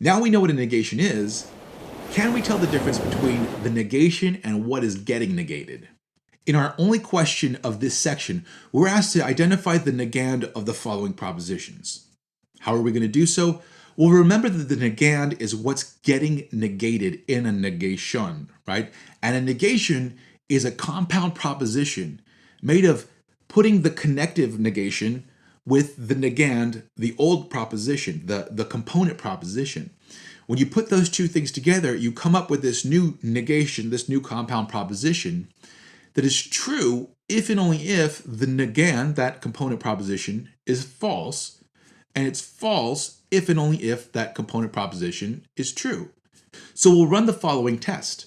Now we know what a negation is. Can we tell the difference between the negation and what is getting negated? In our only question of this section, we're asked to identify the negand of the following propositions. How are we going to do so? Well, remember that the negand is what's getting negated in a negation, right? And a negation is a compound proposition made of putting the connective negation with the negand, the old proposition, the component proposition. When you put those two things together, you come up with this new negation, this new compound proposition that is true if and only if the negand, that component proposition, is false, and it's false if and only if that component proposition is true. So we'll run the following test.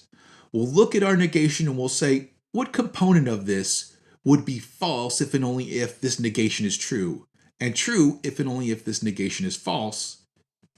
We'll look at our negation and we'll say, what component of this would be false if and only if this negation is true, and true if and only if this negation is false,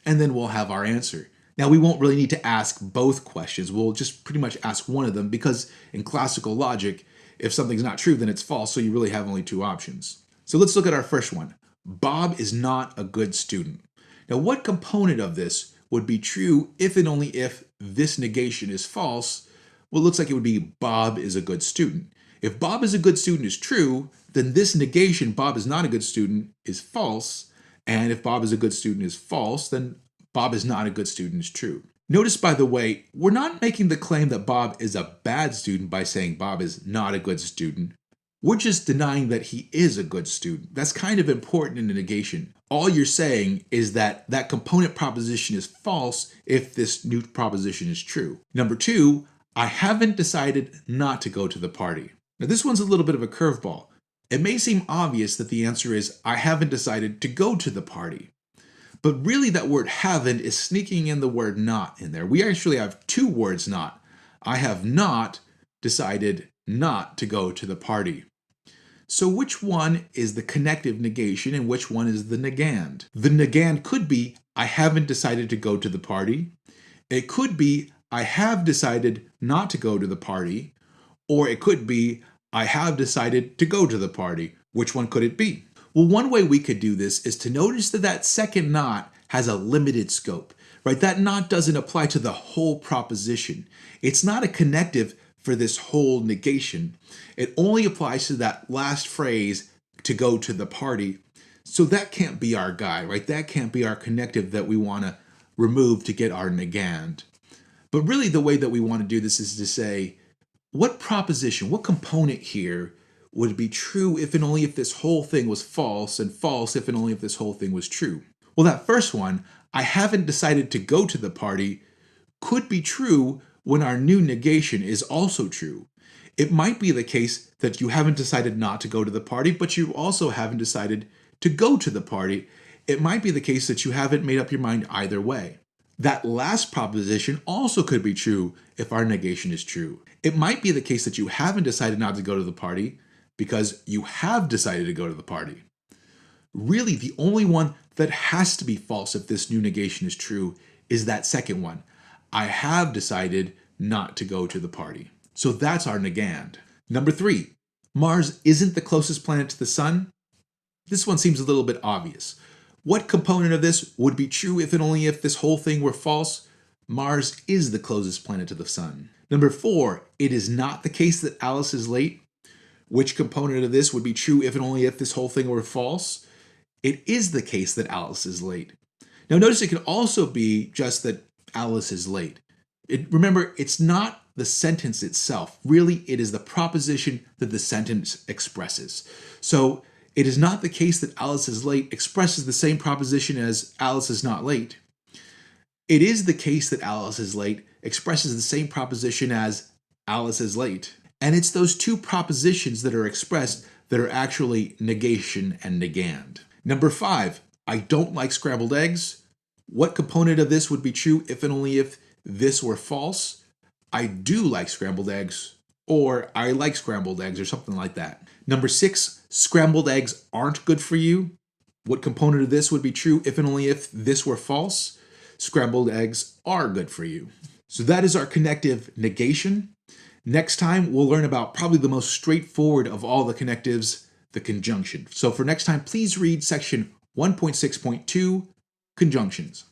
and then we'll have our answer. Now, we won't really need to ask both questions. We'll just pretty much ask one of them because in classical logic, if something's not true, then it's false, so you really have only two options. So let's look at our first one. Bob is not a good student. Now, what component of this would be true if and only if this negation is false? Well, it looks like it would be Bob is a good student. If Bob is a good student is true, then this negation, Bob is not a good student, is false. And if Bob is a good student is false, then Bob is not a good student is true. Notice, by the way, we're not making the claim that Bob is a bad student by saying Bob is not a good student. We're just denying that he is a good student. That's kind of important in a negation. All you're saying is that that component proposition is false if this new proposition is true. Number two, I haven't decided not to go to the party. Now, this one's a little bit of a curveball. It may seem obvious that the answer is I haven't decided to go to the party. But really that word haven't is sneaking in the word not in there. We actually have two words not. I have not decided not to go to the party. So which one is the connective negation and which one is the negand? The negand could be I haven't decided to go to the party. It could be I have decided not to go to the party. Or it could be I have decided to go to the party. Which one could it be? Well, one way we could do this is to notice that that second not has a limited scope, right? That not doesn't apply to the whole proposition. It's not a connective for this whole negation. It only applies to that last phrase, to go to the party. So that can't be our guy, right? That can't be our connective that we want to remove to get our negand. But really the way that we want to do this is to say, what proposition, what component here would be true if and only if this whole thing was false, and false if and only if this whole thing was true? Well, that first one, I haven't decided to go to the party, could be true when our new negation is also true. It might be the case that you haven't decided not to go to the party, but you also haven't decided to go to the party. It might be the case that you haven't made up your mind either way. That last proposition also could be true if our negation is true. It might be the case that you haven't decided not to go to the party because you have decided to go to the party. Really, the only one that has to be false if this new negation is true is that second one. I have decided not to go to the party. So that's our negand. Number three, Mars isn't the closest planet to the sun. This one seems a little bit obvious. What component of this would be true if and only if this whole thing were false? Mars is the closest planet to the sun. Number four, it is not the case that Alice is late. Which component of this would be true if and only if this whole thing were false? It is the case that Alice is late. Now notice it could also be just that Alice is late. Remember, it's not the sentence itself. Really, it is the proposition that the sentence expresses. So it is not the case that Alice is late expresses the same proposition as Alice is not late. It is the case that Alice is late expresses the same proposition as Alice is late. And it's those two propositions that are expressed that are actually negation and negand. Number five, I don't like scrambled eggs. What component of this would be true if and only if this were false? I do like scrambled eggs, or I like scrambled eggs, or something like that. Number six, scrambled eggs aren't good for you. What component of this would be true if and only if this were false? Scrambled eggs are good for you. So that is our connective negation. Next time, we'll learn about probably the most straightforward of all the connectives, the conjunction. So for next time, please read section 1.6.2, conjunctions.